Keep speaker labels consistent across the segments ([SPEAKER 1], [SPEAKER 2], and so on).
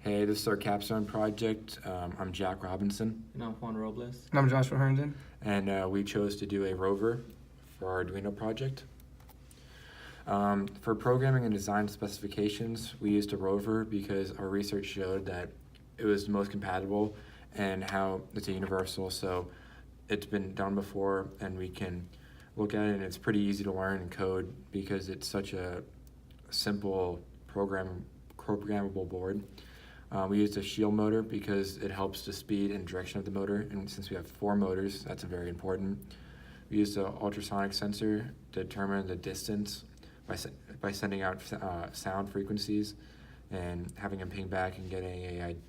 [SPEAKER 1] Hey, this is our Capstone project. I'm Jack Robinson,
[SPEAKER 2] And I'm Juan Robles.
[SPEAKER 3] And I'm Joshua Herndon.
[SPEAKER 1] and we chose to do a Rover for our Arduino project. For programming and design specifications, we used a Rover because our research showed that it was the most compatible and how it's a universal, so it's been done before and we can look at it, and it's pretty easy to learn and code because it's such a simple programmable board. We used a shield motor because it helps the speed and direction of the motor, and since we have 4 motors, that's very important. We used an ultrasonic sensor to determine the distance by sending out sound frequencies and having them ping back and getting an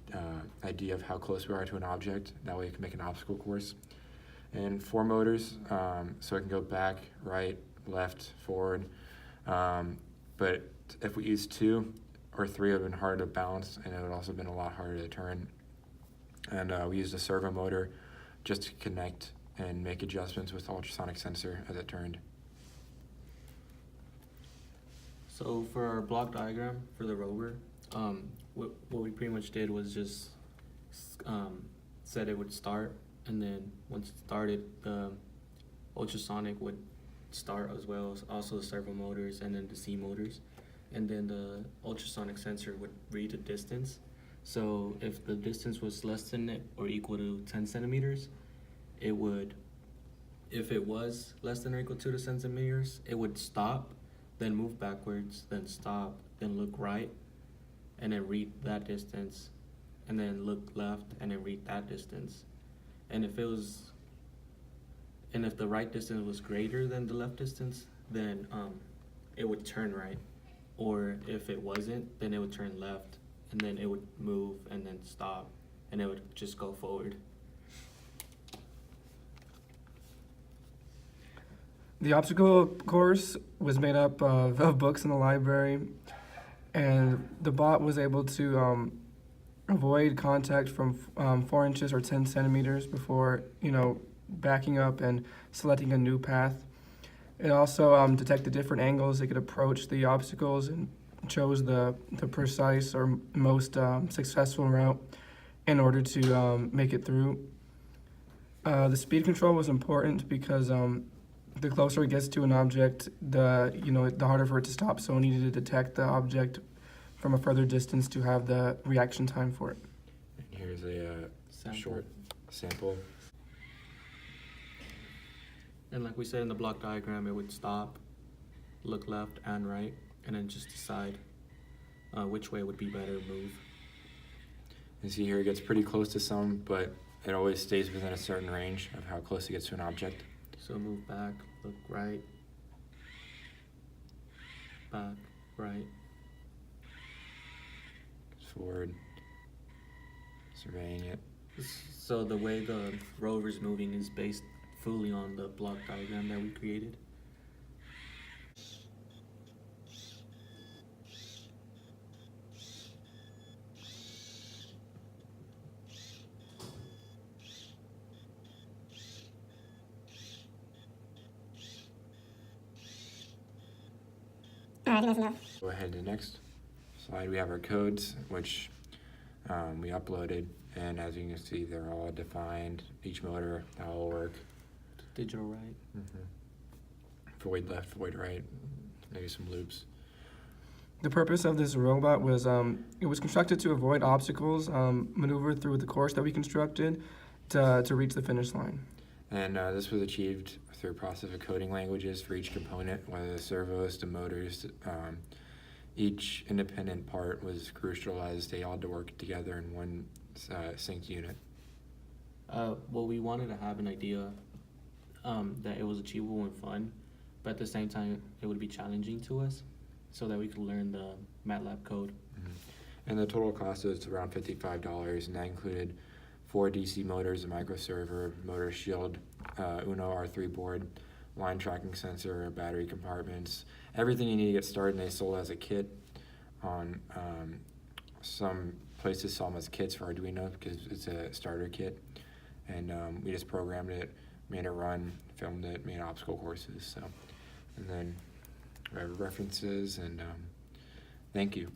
[SPEAKER 1] idea of how close we are to an object. That way we can make an obstacle course. And 4 motors, so it can go back, right, left, forward. But if we use 2 or 3, it would have been hard to balance, and it would also have been a lot harder to turn. And we used a servo motor just to connect and make adjustments with the ultrasonic sensor as it turned.
[SPEAKER 2] So for our block diagram for the rover, what we pretty much did was just said it would start, and then once it started, the ultrasonic would start as well as also the servo motors and then the C motors. And then the ultrasonic sensor would read the distance. So if the distance was less than or equal to 10 centimeters, it would, if it was less than or equal to the 10 centimeters, it would stop, then move backwards, then stop, then look right, and then read that distance, and then look left, and then read that distance. And if the right distance was greater than the left distance, then it would turn right. Or if it wasn't, then it would turn left, and then it would move and then stop, and it would just go forward.
[SPEAKER 3] The obstacle course was made up of books in the library, and the bot was able to avoid contact from 4 inches or 10 centimeters before, backing up and selecting a new path. It also detected different angles it could approach the obstacles and chose the precise or most successful route in order to make it through. The speed control was important because the closer it gets to an object, the harder for it to stop. So it needed to detect the object from a further distance to have the reaction time for it.
[SPEAKER 1] And here's a short sample.
[SPEAKER 2] And like we said in the block diagram, it would stop, look left and right, and then just decide which way would be better to move.
[SPEAKER 1] You see here it gets pretty close to some, but it always stays within a certain range of how close it gets to an object.
[SPEAKER 2] So move back, look right, back, right.
[SPEAKER 1] Forward, surveying it.
[SPEAKER 2] So the way the rover's moving is based fully on the block diagram that we created.
[SPEAKER 4] I think that's enough.
[SPEAKER 1] Go ahead to the next slide. We have our codes, which we uploaded, and as you can see, they're all defined. Each motor, how it will work.
[SPEAKER 2] Digital right.
[SPEAKER 1] Void left, void right, maybe some loops.
[SPEAKER 3] The purpose of this robot was it was constructed to avoid obstacles, maneuver through the course that we constructed to reach the finish line.
[SPEAKER 1] And this was achieved through a process of coding languages for each component, whether the servos, the motors. Each independent part was crucial as they all had to work together in one synced unit.
[SPEAKER 2] Well, we wanted to have an idea that it was achievable and fun, but at the same time, it would be challenging to us so that we could learn the MATLAB code.
[SPEAKER 1] And the total cost was around $55, and that included 4 DC motors, a microserver, motor shield, Uno R3 board, line tracking sensor, battery compartments, everything you need to get started, and they sold as a kit. On some places sell them as kits for Arduino because it's a starter kit, and we just programmed it, made it run, filmed it, made obstacle courses. So, and then we have references, and thank you.